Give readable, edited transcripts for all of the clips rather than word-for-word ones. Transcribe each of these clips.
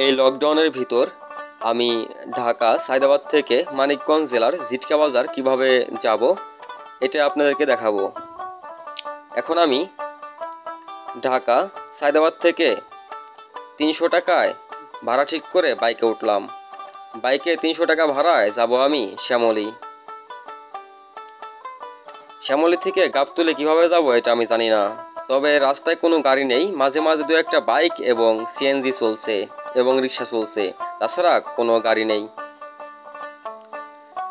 এই লকডাউনের ভিতর আমি ঢাকা সায়দাবাদ থেকে মানিকগঞ্জ জেলার জিটকা বাজার কিভাবে যাব এটা আপনাদেরকে দেখাবো। এখন আমি ঢাকা সায়দাবাদ থেকে 300 টাকায় ভাড়া ঠিক করে বাইকে উঠলাম। বাইকে 300 টাকা ভাড়ায় যাব আমি শ্যামলী। শ্যামলী থেকে গাবতলী কিভাবে যাব এটা আমি জানি না, তবে রাস্তায় কোনো গাড়ি নেই, মাঝে মাঝে দু একটা বাইক এবং সিএনজি চলছে এবং রিক্সা চলছে, তাছাড়া কোনো গাড়ি নেই।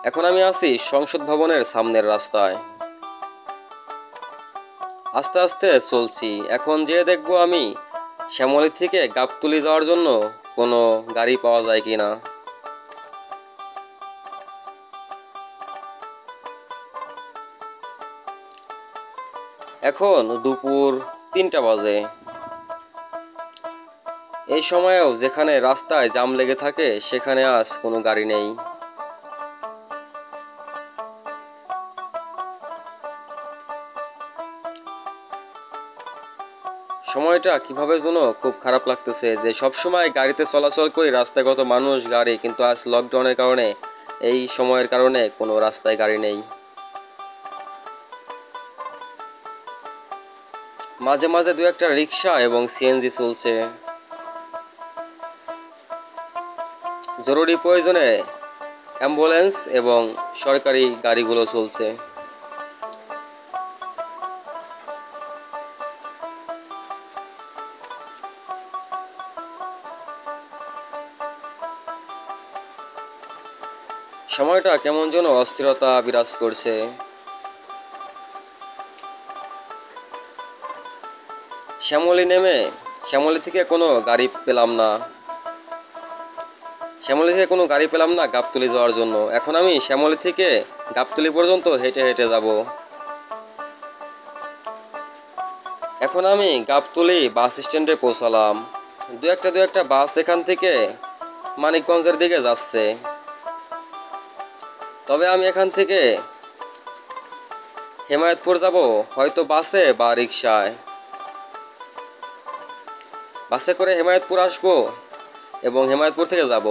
এখন আমি আছি সংসদ ভবনের সামনের রাস্তায়, আস্তে আস্তে চলছি। এখন যে দেখবো আমি শ্যামলী থেকে গাবতলী যাওয়ার জন্য কোনো গাড়ি পাওয়া যায় কিনা। এখন দুপুর 3টা বাজে। এই সময়েও যেখানে রাস্তায় জাম লেগে থাকে সেখানে আজ কোনো গাড়ি নেই। সময়টা কিভাবে যেন খুব খারাপ লাগতেছে যে সব সময় গাড়িতে চলাচল করি, রাস্তায় কত মানুষ গাড়ি, কিন্তু আজ লকডাউনের কারণে এই সময়ের কারণে কোনো রাস্তায় গাড়ি নেই। মাঝে মাঝে দু একটা রিক্সা এবং সিএনজি চলছে। জরুরি প্রয়োজনে অ্যাম্বুলেন্স এবং সরকারি গাড়িগুলো চলছে। সময়টা কেমন যেন অস্থিরতা বিরাজ করছে। শ্যামলী নেমে শ্যামলী থেকে কোনো গাড়ি পেলাম না, শ্যামলী থেকে কোনো গাড়ি পেলাম না গাবতলী যাওয়ার জন্য। এখন আমি শ্যামলী থেকে গাবতলী পর্যন্ত হেঁটে হেঁটে যাব। এখন আমি গাবতলী বাস স্ট্যান্ডে পৌঁছালাম। দু একটা বাস এখান থেকে মানিকগঞ্জের দিকে যাচ্ছে, তবে আমি এখান থেকে হেমায়েতপুর যাব হয়তো বাসে বা রিক্সায়। বাসে করে হেমায়েতপুর আসবো এবং হেমায়েতপুর থেকে যাব।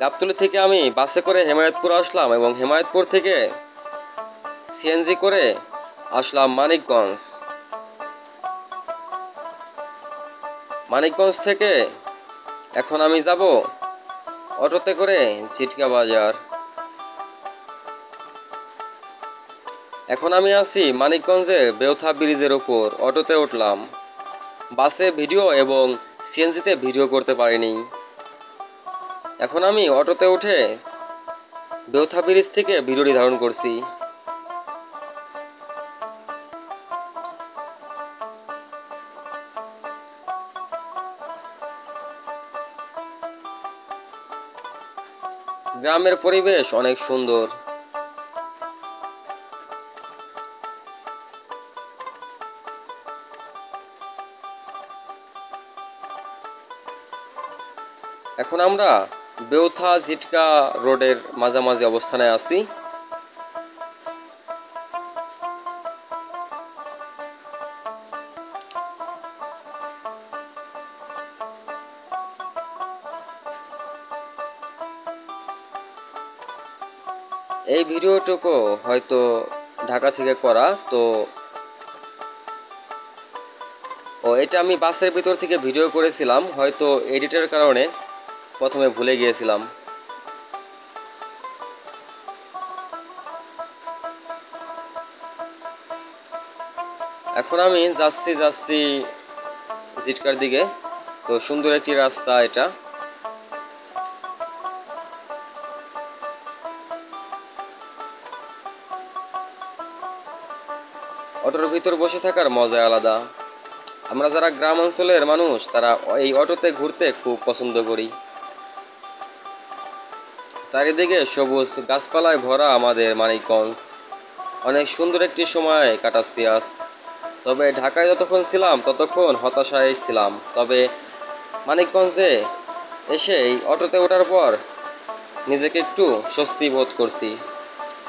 গাবতলী থেকে আমি বাসে করে হেমায়েতপুর আসলাম এবং হেমায়েতপুর থেকে সিএনজি করে আসলাম মানিকগঞ্জ। মানিকগঞ্জ থেকে এখন আমি যাব অটোতে করে জিটকা বাজার। এখন আমি আছি মানিকগঞ্জের বেউথা ব্রিজের উপর, অটোতে উঠলাম। বাসে ভিডিও এবং সিএনজিতে ভিডিও করতে পারিনি। এখন আমি অটোতে উঠে বেউথা ব্রিজ থেকে ভিডিওটি ধারণ করছি। গ্রামের পরিবেশ অনেক সুন্দর। এখন আমরা বেউথা জিটকা রোডের মাঝামাঝি অবস্থানে আছি। এই ভিডিওটুকু হয়তো ঢাকা থেকে করা, তো এটা আমি বাসের ভিতর থেকে ভিডিও করেছিলাম, হয়তো এডিটের কারণে প্রথমে ভুলে গিয়েছিলাম। এখন আমি যাচ্ছি জিটকার দিকে। তো সুন্দর একটি রাস্তা এটা। অটোর ভিতর বসে থাকার মজা আলাদা। আমরা যারা গ্রাম অঞ্চলের মানুষ তারা এই অটোতে ঘুরতে খুব পছন্দ করি। চারিদিকে সবুজ গাছপালায় ভরা আমাদের মানিকগঞ্জ। অনেক সুন্দর একটি সময় কাটাচ্ছি আজ। তবে ঢাকায় যতক্ষণ ছিলাম ততক্ষণ হতাশায় ছিলাম, তবে মানিকগঞ্জে এসে এই অটোতে ওঠার পর নিজেকে একটু স্বস্তি বোধ করছি।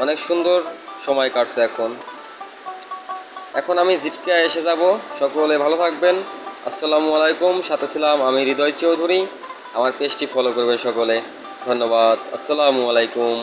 অনেক সুন্দর সময় কাটছে এখন। এখন আমি জিটকা এসে যাব। সকলে ভালো থাকবেন। আসসালামু আলাইকুম। সাথে ছিলাম আমি হৃদয় চৌধুরী। আমার পেজটি ফলো করবে সকলে। ধন্যবাদ। আসসালামু আলাইকুম।